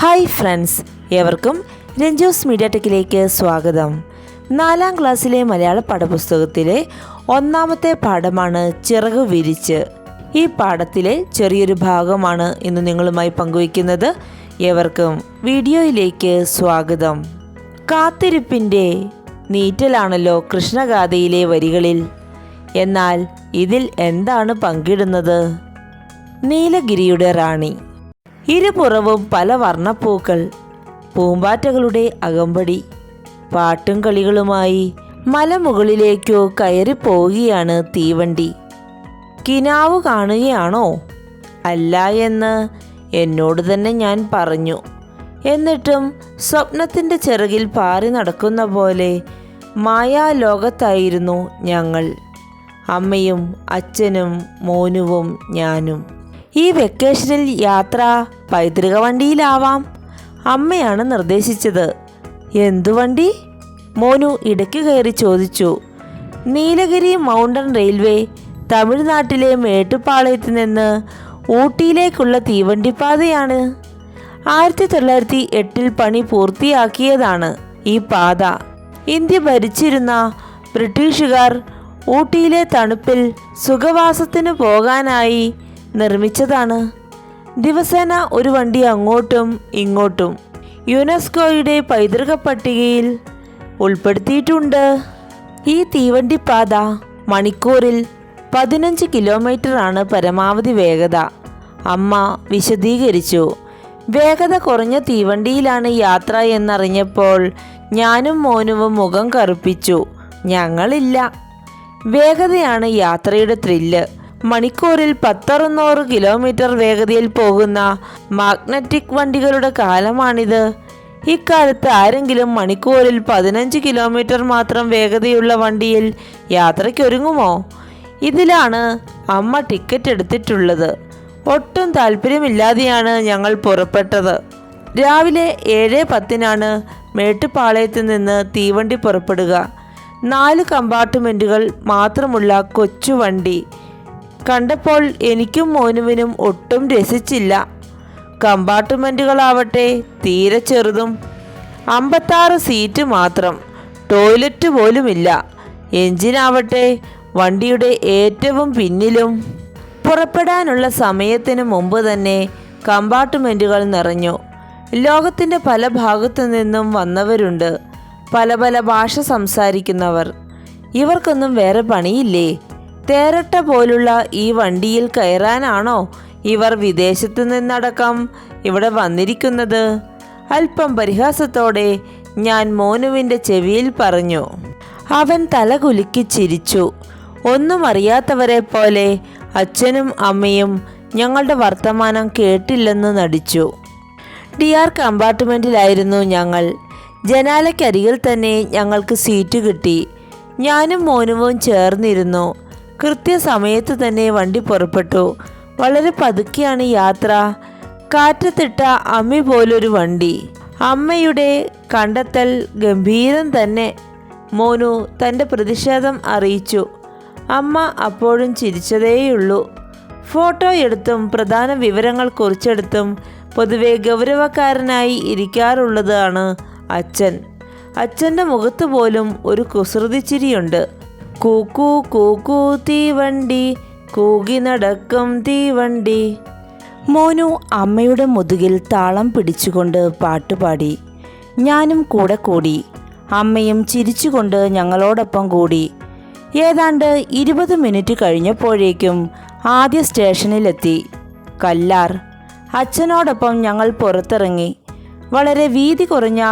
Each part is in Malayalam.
ഹായ് ഫ്രണ്ട്സ്, ഏവർക്കും രഞ്ജൂസ് മീഡിയ ടെക്കിലേക്ക് സ്വാഗതം. 4ാം ക്ലാസ്സിലെ മലയാള പാഠപുസ്തകത്തിലെ ഒന്നാമത്തെ പാഠമാണ് ചിറക് വിരിച്ച്. ഈ പാഠത്തിലെ ചെറിയൊരു ഭാഗമാണ് ഇന്ന് നിങ്ങളുമായി പങ്കുവയ്ക്കുന്നത്. ഏവർക്കും വീഡിയോയിലേക്ക് സ്വാഗതം. കാത്തിരിപ്പിൻ്റെ നീറ്റലാണല്ലോ കൃഷ്ണഗാഥയിലെ വരികളിൽ. എന്നാൽ ഇതിൽ എന്താണ് പങ്കിടുന്നത്? നീലഗിരിയുടെ റാണി. ഇരുപുറവും പല വർണ്ണപ്പൂക്കൾ, പൂമ്പാറ്റകളുടെ അകമ്പടി, പാട്ടും കളികളുമായി മലമുകളിലേക്കോ കയറിപ്പോവുകയാണ് തീവണ്ടി. കിനാവ് കാണുകയാണോ? അല്ല എന്ന് എന്നോട് തന്നെ ഞാൻ പറഞ്ഞു. എന്നിട്ടും സ്വപ്നത്തിൻ്റെ ചിറകിൽ പാറി നടക്കുന്ന പോലെ മായാലോകത്തായിരുന്നു ഞങ്ങൾ, അമ്മയും അച്ഛനും മോനുവും ഞാനും. ഈ വെക്കേഷനിൽ യാത്ര പൈതൃക വണ്ടിയിലാവാം, അമ്മയാണ് നിർദ്ദേശിച്ചത്. എന്തു വണ്ടി? മോനു ഇടയ്ക്ക് കയറി ചോദിച്ചു. നീലഗിരി മൗണ്ടൻ റെയിൽവേ തമിഴ്നാട്ടിലെ മേട്ടുപ്പാളയത്ത് നിന്ന് ഊട്ടിയിലേക്കുള്ള തീവണ്ടിപ്പാതയാണ്. 1908 പണി പൂർത്തിയാക്കിയതാണ് ഈ പാത. ഇന്ത്യ ഭരിച്ചിരുന്ന ബ്രിട്ടീഷുകാർ ഊട്ടിയിലെ തണുപ്പിൽ സുഖവാസത്തിന് പോകാനായി നിർമ്മിച്ചതാണ്. ദിവസേന ഒരു വണ്ടി അങ്ങോട്ടും ഇങ്ങോട്ടും യുനെസ്കോയുടെ പൈതൃക പട്ടികയിൽ ഉൾപ്പെടുത്തിയിട്ടുണ്ട്. ഈ തീവണ്ടിപ്പാത മണിക്കൂറിൽ 15 കിലോമീറ്ററാണ് പരമാവധി വേഗത. അമ്മ വിശദീകരിച്ചു. വേഗത കുറഞ്ഞ തീവണ്ടിയിലാണ് യാത്ര എന്നറിഞ്ഞപ്പോൾ ഞാനും മോനുവും മുഖം കറുപ്പിച്ചു. ഞങ്ങളില്ല. വേഗതയാണ് യാത്രയുടെ ത്രില്ല്. മണിക്കൂറിൽ 1,600 കിലോമീറ്റർ വേഗതയിൽ പോകുന്ന മാഗ്നറ്റിക് വണ്ടികളുടെ കാലമാണിത്. ഇക്കാലത്ത് ആരെങ്കിലും മണിക്കൂറിൽ 15 കിലോമീറ്റർ മാത്രം വേഗതയുള്ള വണ്ടിയിൽ യാത്രയ്ക്കൊരുങ്ങുമോ? ഇതിലാണ് അമ്മ ടിക്കറ്റ് എടുത്തിട്ടുള്ളത്. ഒട്ടും താല്പര്യമില്ലാതെയാണ് ഞങ്ങൾ പുറപ്പെട്ടത്. രാവിലെ 7:10 മേട്ടുപ്പാളയത്ത് നിന്ന് തീവണ്ടി പുറപ്പെടുക. 4 കമ്പാർട്ട്മെൻറ്റുകൾ മാത്രമുള്ള കൊച്ചുവണ്ടി കണ്ടപ്പോൾ എനിക്കും മോനുവിനും ഒട്ടും രസിച്ചില്ല. കമ്പാർട്ട്മെൻറ്റുകളാവട്ടെ തീരെ ചെറുതും, 56 സീറ്റ് മാത്രം, ടോയ്ലറ്റ് പോലുമില്ല. എഞ്ചിനാവട്ടെ വണ്ടിയുടെ ഏറ്റവും പിന്നിലും. പുറപ്പെടാനുള്ള സമയത്തിന് മുമ്പ് തന്നെ കമ്പാർട്ട്മെൻറ്റുകൾ നിറഞ്ഞു. ലോകത്തിൻ്റെ പല ഭാഗത്തു നിന്നും വന്നവരുണ്ട്, പല പല ഭാഷ സംസാരിക്കുന്നവർ. ഇവർക്കൊന്നും വേറെ പണിയില്ലേ? തേരട്ട പോലുള്ള ഈ വണ്ടിയിൽ കയറാനാണോ ഇവർ വിദേശത്തു നിന്നടക്കം ഇവിടെ വന്നിരിക്കുന്നത്? അല്പം പരിഹാസത്തോടെ ഞാൻ മോനുവിൻ്റെ ചെവിയിൽ പറഞ്ഞു. അവൻ തലകുലുക്കി ചിരിച്ചു. ഒന്നും അറിയാത്തവരെ പോലെ അച്ഛനും അമ്മയും ഞങ്ങളുടെ വർത്തമാനം കേട്ടില്ലെന്ന് നടിച്ചു. DR കമ്പാർട്ട്മെൻറ്റിലായിരുന്നു ഞങ്ങൾ. ജനാലയ്ക്കരികിൽ തന്നെ ഞങ്ങൾക്ക് സീറ്റ് കിട്ടി. ഞാനും മോനുവും ചേർന്നിരുന്നു. കൃത്യസമയത്ത് തന്നെ വണ്ടി പുറപ്പെട്ടു. വളരെ പതുക്കെയാണ് യാത്ര. കാറ്റത്തിട്ട അമ്മി പോലൊരു വണ്ടി. അമ്മയുടെ കണ്ടെത്തൽ ഗംഭീരം തന്നെ, മോനു തൻ്റെ പ്രതിഷേധം അറിയിച്ചു. അമ്മ അപ്പോഴും ചിരിച്ചതേയുള്ളൂ. ഫോട്ടോ എടുത്തും പ്രധാന വിവരങ്ങൾ കുറിച്ചെടുത്തും പൊതുവെ ഗൗരവക്കാരനായി ഇരിക്കാറുള്ളതാണ് അച്ഛൻ. അച്ഛൻ്റെ മുഖത്ത് പോലും ഒരു കുസൃതിച്ചിരിയുണ്ട്. കൂക്കൂ കൂക്കൂ തീവണ്ടി, കൂകി നടക്കും തീവണ്ടി. മോനു അമ്മയുടെ മുതുകിൽ താളം പിടിച്ചുകൊണ്ട് പാട്ടുപാടി. ഞാനും കൂടെ കൂടി. അമ്മയും ചിരിച്ചുകൊണ്ട് ഞങ്ങളോടൊപ്പം കൂടി. ഏതാണ്ട് 20 മിനിറ്റ് കഴിഞ്ഞപ്പോഴേക്കും ആദ്യ സ്റ്റേഷനിലെത്തി, കല്ലാർ. അച്ഛനോടൊപ്പം ഞങ്ങൾ പുറത്തിറങ്ങി. വളരെ വീതി കുറഞ്ഞ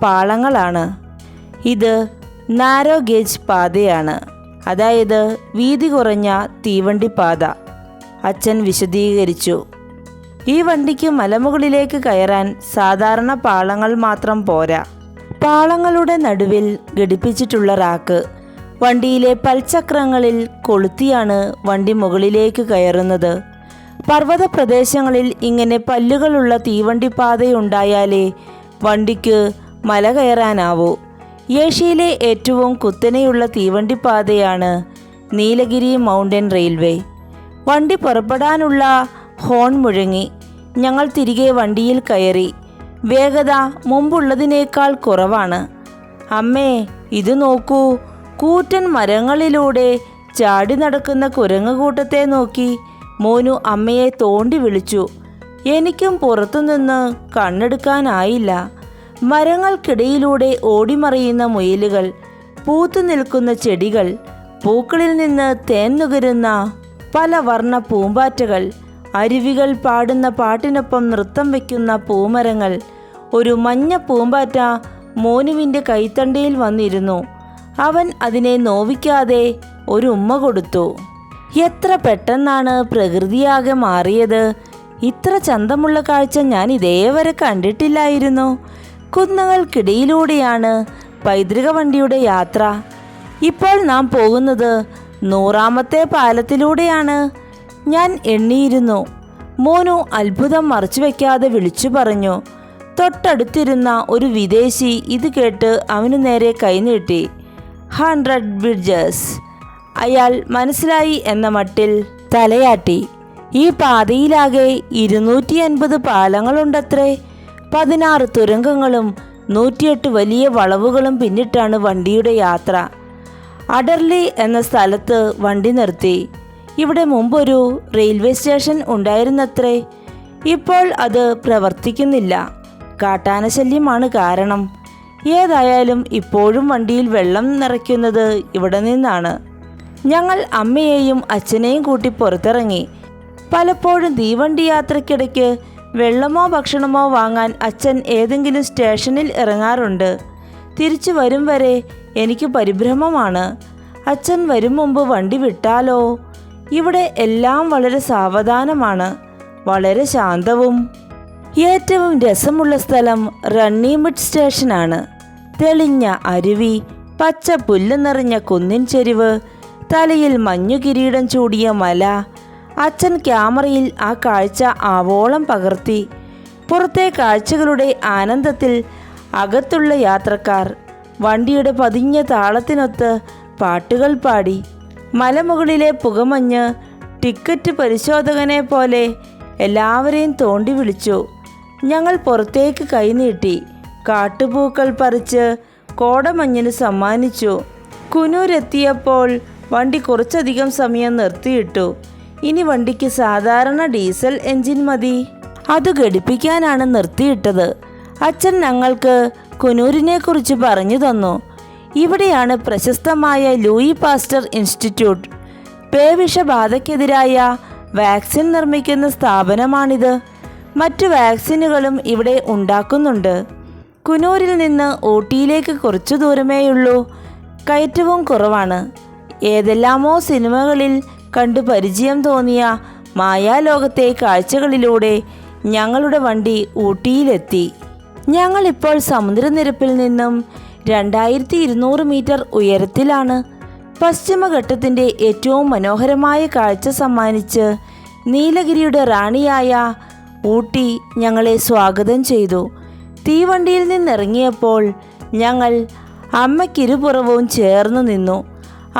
പാളങ്ങളാണ്. ഇത് നാരോ ഗേജ് പാതയാണ്, അതായത് വീതി കുറഞ്ഞ തീവണ്ടിപ്പാത, അച്ഛൻ വിശദീകരിച്ചു. ഈ വണ്ടിക്ക് മലമുകളിലേക്ക് കയറാൻ സാധാരണ പാളങ്ങൾ മാത്രം പോരാ. പാളങ്ങളുടെ നടുവിൽ ഘടിപ്പിച്ചിട്ടുള്ള റാക്ക്. വണ്ടിയിലെ പൽചക്രങ്ങളിൽ കൊളുത്തിയാണ് വണ്ടി മുകളിലേക്ക് കയറുന്നത്. പർവ്വത പ്രദേശങ്ങളിൽ ഇങ്ങനെ പല്ലുകളുള്ള തീവണ്ടിപ്പാതയുണ്ടായാലേ വണ്ടിക്ക് മല കയറാനാവൂ. ഏഷ്യയിലെ ഏറ്റവും കുത്തനെയുള്ള തീവണ്ടിപ്പാതയാണ് നീലഗിരി മൗണ്ടൻ റെയിൽവേ. വണ്ടി പുറപ്പെടാനുള്ള ഹോൺ മുഴങ്ങി. ഞങ്ങൾ തിരികെ വണ്ടിയിൽ കയറി. വേഗത മുമ്പുള്ളതിനേക്കാൾ കുറവാണ്. അമ്മേ, ഇത് നോക്കൂ. കൂറ്റൻ മരങ്ങളിലൂടെ ചാടി നടക്കുന്ന കുരങ്ങുകൂട്ടത്തെ നോക്കി മോനു അമ്മയെ തോണ്ടി വിളിച്ചു. എനിക്കും പുറത്തുനിന്ന് കണ്ണെടുക്കാനായില്ല. മരങ്ങൾക്കിടയിലൂടെ ഓടിമറിയുന്ന മുയലുകൾ, പൂത്തു നിൽക്കുന്ന ചെടികൾ, പൂക്കളിൽ നിന്ന് തേൻ നുകരുന്ന പല വർണ്ണ പൂമ്പാറ്റകൾ, അരുവികൾ പാടുന്ന പാട്ടിനൊപ്പം നൃത്തം വയ്ക്കുന്ന പൂമരങ്ങൾ. ഒരു മഞ്ഞ പൂമ്പാറ്റ മോനുവിൻ്റെ കൈത്തണ്ടയിൽ വന്നിരുന്നു. അവൻ അതിനെ നോവിക്കാതെ ഒരു ഉമ്മ കൊടുത്തു. എത്ര പെട്ടെന്നാണ് പ്രകൃതിയാകെ മാറിയത്! ഇത്ര ചന്തമുള്ള കാഴ്ച ഞാൻ ഇതേവരെ കണ്ടിട്ടില്ലായിരുന്നു. കുന്നുകൾക്കിടയിലൂടെയാണ് പൈതൃക വണ്ടിയുടെ യാത്ര. ഇപ്പോൾ നാം പോകുന്നത് 100ാമത്തെ പാലത്തിലൂടെയാണ്. ഞാൻ എണ്ണിയിരുന്നു. മോനു അത്ഭുതം മറച്ചു വയ്ക്കാതെ വിളിച്ചു പറഞ്ഞു. തൊട്ടടുത്തിരുന്ന ഒരു വിദേശി ഇത് കേട്ട് അവനു നേരെ കൈനീട്ടി. 100 ബ്രിഡ്ജസ്. അയാൾ മനസ്സിലായി എന്ന മട്ടിൽ തലയാട്ടി. ഈ പാതയിലാകെ 250 പാലങ്ങളുണ്ടത്രേ. 16 തുരങ്കങ്ങളും 108 വലിയ വളവുകളും പിന്നിട്ടാണ് വണ്ടിയുടെ യാത്ര. അഡർലി എന്ന സ്ഥലത്ത് വണ്ടി നിർത്തി. ഇവിടെ മുമ്പൊരു റെയിൽവേ സ്റ്റേഷൻ ഉണ്ടായിരുന്നത്രേ. ഇപ്പോൾ അത് പ്രവർത്തിക്കുന്നില്ല. കാട്ടാനശല്യമാണ് കാരണം. ഏതായാലും ഇപ്പോഴും വണ്ടിയിൽ വെള്ളം നിറയ്ക്കുന്നത് ഇവിടെ നിന്നാണ്. ഞങ്ങൾ അമ്മയെയും അച്ഛനെയും കൂട്ടി പുറത്തിറങ്ങി. പലപ്പോഴും തീവണ്ടി യാത്രയ്ക്കിടയ്ക്ക് വെള്ളമോ ഭക്ഷണമോ വാങ്ങാൻ അച്ഛൻ ഏതെങ്കിലും സ്റ്റേഷനിൽ ഇറങ്ങാറുണ്ട്. തിരിച്ചു വരും വരെ എനിക്ക് പരിഭ്രമമാണ്. അച്ഛൻ വരും മുമ്പ് വണ്ടി വിട്ടാലോ? ഇവിടെ എല്ലാം വളരെ സാവധാനമാണ്, വളരെ ശാന്തവും. ഏറ്റവും രസമുള്ള സ്ഥലം റണ്ണിമിഡ് സ്റ്റേഷനാണ്. തെളിഞ്ഞ അരുവി, പച്ച പുല്ല് നിറഞ്ഞ കുന്നിൻ ചെരിവ്, തലയിൽ മഞ്ഞു കിരീടം ചൂടിയ മല. അച്ഛൻ ക്യാമറയിൽ ആ കാഴ്ച ആവോളം പകർത്തി. പുറത്തെ കാഴ്ചകളുടെ ആനന്ദത്തിൽ അകത്തുള്ള യാത്രക്കാർ വണ്ടിയുടെ പതിഞ്ഞ താളത്തിനൊത്ത് പാട്ടുകൾ പാടി. മലമുകളിലെ പുകമഞ്ഞ് ടിക്കറ്റ് പരിശോധകനെ പോലെ എല്ലാവരെയും തോണ്ടി വിളിച്ചു. ഞങ്ങൾ പുറത്തേക്ക് കൈനീട്ടി. കാട്ടുപൂക്കൾ പറിച്ച് കോടമഞ്ഞിന് സമ്മാനിച്ചു. കുനൂരെത്തിയപ്പോൾ വണ്ടി കുറച്ചധികം സമയം നിർത്തിയിട്ടു. ഇനി വണ്ടിക്ക് സാധാരണ ഡീസൽ എൻജിൻ മതി. അത് ഘടിപ്പിക്കാനാണ് നിർത്തിയിട്ടത്. അച്ഛൻ ഞങ്ങൾക്ക് കുനൂരിനെ കുറിച്ച് പറഞ്ഞു തന്നു. ഇവിടെയാണ് പ്രശസ്തമായ ലൂയി പാസ്റ്റർ ഇൻസ്റ്റിറ്റ്യൂട്ട്. പേവിഷബാധയ്ക്കെതിരായ വാക്സിൻ നിർമ്മിക്കുന്ന സ്ഥാപനമാണിത്. മറ്റു വാക്സിനുകളും ഇവിടെ ഉണ്ടാക്കുന്നുണ്ട്. കുനൂരിൽ നിന്ന് ഊട്ടിയിലേക്ക് കുറച്ചു ദൂരമേയുള്ളൂ. കയറ്റവും കുറവാണ്. ഏതെല്ലാമോ സിനിമകളിൽ കണ്ടു പരിചയം തോന്നിയ മായാലോകത്തെ കാഴ്ചകളിലൂടെ ഞങ്ങളുടെ വണ്ടി ഊട്ടിയിലെത്തി. ഞങ്ങളിപ്പോൾ സമുദ്രനിരപ്പിൽ നിന്നും 2200 മീറ്റർ ഉയരത്തിലാണ്. പശ്ചിമഘട്ടത്തിൻ്റെ ഏറ്റവും മനോഹരമായ കാഴ്ച സമ്മാനിച്ച് നീലഗിരിയുടെ റാണിയായ ഊട്ടി ഞങ്ങളെ സ്വാഗതം ചെയ്തു. തീവണ്ടിയിൽ നിന്നിറങ്ങിയപ്പോൾ ഞങ്ങൾ അമ്മയ്ക്കിരുപുറവും ചേർന്ന് നിന്നു.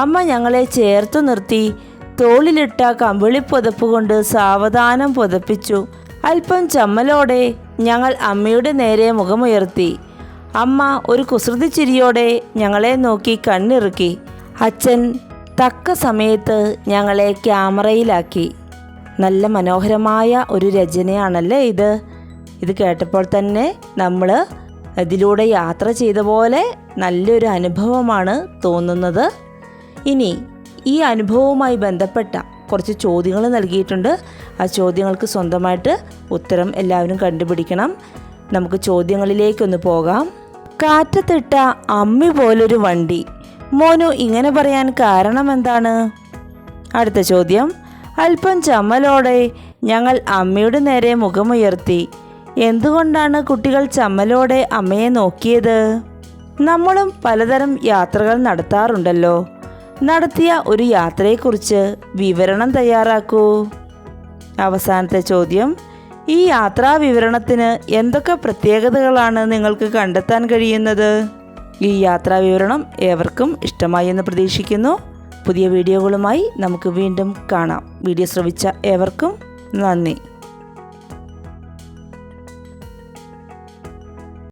അമ്മ ഞങ്ങളെ ചേർത്തു നിർത്തി തോളിലിട്ട കമ്പിളിപ്പുതപ്പ് കൊണ്ട് സാവധാനം പുതപ്പിച്ചു. അല്പം ചമ്മലോടെ ഞങ്ങൾ അമ്മയുടെ നേരെ മുഖമുയർത്തി. അമ്മ ഒരു കുസൃതി ചിരിയോടെ ഞങ്ങളെ നോക്കി കണ്ണിറുക്കി. അച്ഛൻ തക്ക സമയത്ത് ഞങ്ങളെ ക്യാമറയിലാക്കി. നല്ല മനോഹരമായ ഒരു രചനയാണല്ലേ ഇത്. ഇത് കേട്ടപ്പോൾ തന്നെ നമ്മൾ ഇതിലൂടെ യാത്ര ചെയ്ത പോലെ നല്ലൊരു അനുഭവമാണ് തോന്നുന്നത്. ഇനി ഈ അനുഭവവുമായി ബന്ധപ്പെട്ട കുറച്ച് ചോദ്യങ്ങൾ നൽകിയിട്ടുണ്ട്. ആ ചോദ്യങ്ങൾക്ക് സ്വന്തമായിട്ട് ഉത്തരം എല്ലാവരും കണ്ടുപിടിക്കണം. നമുക്ക് ചോദ്യങ്ങളിലേക്കൊന്ന് പോകാം. കാറ്റത്തിട്ട അമ്മി പോലൊരു വണ്ടി. മോനു ഇങ്ങനെ പറയാൻ കാരണം എന്താണ്? അടുത്ത ചോദ്യം. അല്പം ചമ്മലോടെ ഞങ്ങൾ അമ്മയുടെ നേരെ മുഖമുയർത്തി. എന്തുകൊണ്ടാണ് കുട്ടികൾ ചമ്മലോടെ അമ്മയെ നോക്കിയത്? നമ്മളും പലതരം യാത്രകൾ നടത്താറുണ്ടല്ലോ. നടത്തിയ ഒരു യാത്രയെക്കുറിച്ച് വിവരണം തയ്യാറാക്കൂ. അവസാനത്തെ ചോദ്യം. ഈ യാത്രാ വിവരണത്തിന് എന്തൊക്കെ പ്രത്യേകതകളാണ് നിങ്ങൾക്ക് കണ്ടെത്താൻ കഴിയുന്നത്? ഈ യാത്രാ വിവരണം ഏവർക്കും ഇഷ്ടമായി എന്ന് പ്രതീക്ഷിക്കുന്നു. പുതിയ വീഡിയോകളുമായി നമുക്ക് വീണ്ടും കാണാം. വീഡിയോ ശ്രവിച്ച ഏവർക്കും നന്ദി.